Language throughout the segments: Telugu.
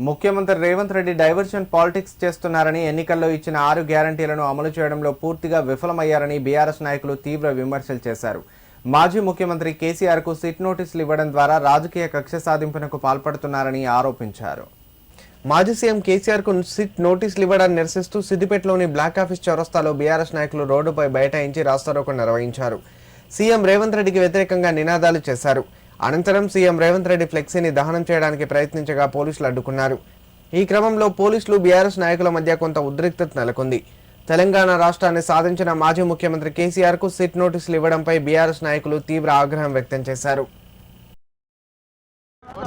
ముఖ్యమంత్రి రేవంత్ రెడ్డి డైవర్షన్ పాలిటిక్స్ చేస్తున్నారని ఎన్నికల్లో ఇచ్చిన 6 గ్యారంటీలను అమలు చేయడంలో పూర్తిగా విఫలమయ్యారని బీఆర్ఎస్ నాయకులు తీవ్ర విమర్శలు చేశారు. మాజీ ముఖ్యమంత్రి కేసీఆర్కు సిట్ నోటీసులు ఇవ్వడం ద్వారా రాజకీయ కక్ష సాధింపునకు పాల్పడుతున్నారని ఆరోపించారు. మాజీ సీఎం కేసీఆర్కు సిట్ నోటీసులు ఇవ్వడాన్ని నిరసిస్తూ సిద్దిపేటలోని బ్లాక్ ఆఫీస్ చౌరస్తాలో బీఆర్ఎస్ నాయకులు రోడ్డుపై బైఠాయించి రాస్తారోకో నిర్వహించారు. సీఎం రేవంత్ రెడ్డికి వ్యతిరేకంగా నినాదాలు చేశారు. అనంతరం సీఎం రేవంత్ రెడ్డి ఫ్లెక్సీని దహనం చేయడానికి ప్రయత్నించగా పోలీసులు అడ్డుకున్నారు. ఈ క్రమంలో పోలీసులు బీఆర్ఎస్ నాయకుల మధ్య కొంత ఉద్రిక్తత నెలకొంది. తెలంగాణ రాష్ట్రాన్ని సాధించిన మాజీ ముఖ్యమంత్రి కేసీఆర్కు సిట్ నోటీసులు ఇవ్వడంపై బీఆర్ఎస్ నాయకులు తీవ్ర ఆగ్రహం వ్యక్తం చేశారు.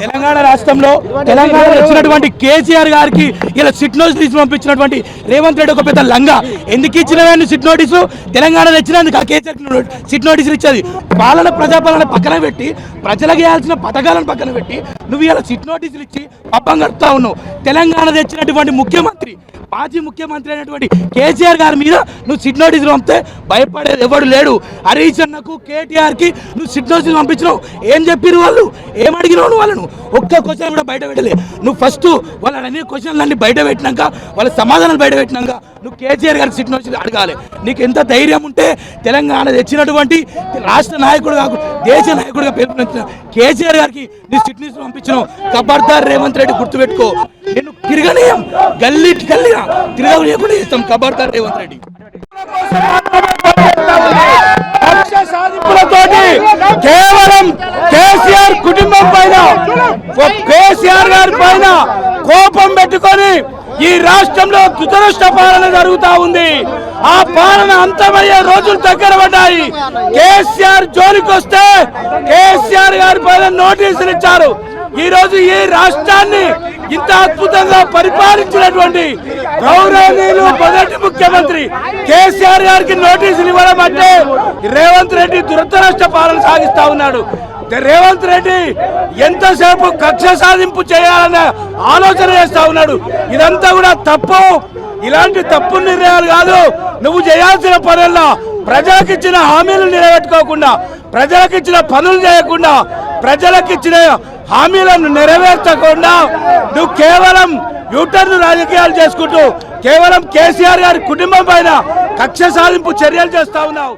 తెలంగాణ రాష్ట్రంలో తెలంగాణలో వచ్చినటువంటి కేసీఆర్ గారికి ఇలా సిట్ నోటీసు పంపించినటువంటి రేవంత్ రెడ్డి ఒక పెద్ద లంగా. ఎందుకు ఇచ్చినవన్నీ సిట్ నోటీసు? తెలంగాణలో వచ్చినందుకు ఆ కేసీఆర్ సిట్ నోటీసులు ఇచ్చేది. ప్రజాపాలన పక్కన పెట్టి ప్రజలకు వేయాల్సిన పథకాలను పక్కన పెట్టి నువ్వు ఇలా సిట్ నోటీసులు ఇచ్చి పబ్బం గడుపుతా ఉన్నావు. తెలంగాణ తెచ్చినటువంటి ముఖ్యమంత్రి మాజీ ముఖ్యమంత్రి అయినటువంటి కేసీఆర్ గారి మీద నువ్వు సిట్ నోటీసులు పంపితే భయపడేది ఎవడు లేడు. హరీష్ అన్నకు కేటీఆర్కి నువ్వు సిట్ నోటీసులు పంపించినావు. ఏం చెప్పిరు వాళ్ళు? ఏం అడిగినావు వాళ్ళను? ఒక్క క్వశ్చన్ కూడా బయట పెట్టలే. నువ్వు ఫస్ట్ వాళ్ళ అన్ని క్వశ్చన్లన్నీ బయట పెట్టినాక వాళ్ళ సమాధానాలు బయట పెట్టినాక నువ్వు కేసీఆర్ గారికి సిట్ నోటీసులు అడగాలి. నీకు ఎంత ధైర్యం ఉంటే తెలంగాణ తెచ్చినటువంటి రాష్ట్ర నాయకుడు కాకుండా దేశ నాయకుడిగా పేర్కొన్న కేసీఆర్ గారికి నీ సిట్ నోటీసులు పంపించినావు. ఖబర్దార్ రేవంత్ రెడ్డి గుర్తుపెట్టుకో, నేను తిరగనీయం, గల్లీకి గల్లీగా తిరగలేకుండా చేస్తాం. ఖబర్దార్ రేవంత్ రెడ్డి. కేవలం కేసీఆర్ కుటుంబం పైన కేసీఆర్ గారి పైన కోపం పెట్టుకొని ఈ రాష్ట్రంలో దురదృష్ట పాలన జరుగుతా ఉంది. ఆ పాలన అంతమయ్యే రోజులు దగ్గర పడ్డాయి. కేసీఆర్ జోలికి వస్తే కేసీఆర్ గారి పైన నోటీసులు ఇచ్చారు. ఈ రోజు ఈ రాష్ట్రాన్ని ఇంత అద్భుతంగా పరిపాలించినటువంటి గౌరవనీయులు మొదటి ముఖ్యమంత్రి కేసీఆర్ గారికి నోటీసులు ఇవ్వడం అంటే రేవంత్ రెడ్డి దురదృష్ట పాలన సాగిస్తా ఉన్నాడు. రేవంత్ రెడ్డి ఎంతసేపు కక్ష సాధింపు చేయాలనే ఆలోచన చేస్తా ఉన్నాడు. ఇదంతా కూడా తప్పు. ఇలాంటి తప్పు నిర్ణయాలు కాదు. నువ్వు చేయాల్సిన పనుల్లో ప్రజలకు ఇచ్చిన హామీలు నిలబెట్టుకోకుండా, ప్రజలకు ఇచ్చిన పనులు చేయకుండా, ప్రజలకు ఇచ్చిన హామీలను నెరవేర్చకుండా నువ్వు కేవలం యూటర్న్ రాజకీయాలు చేసుకుంటూ కేవలం కేసీఆర్ గారి కుటుంబం పైన కక్ష సాధింపు చర్యలు చేస్తా ఉన్నావు.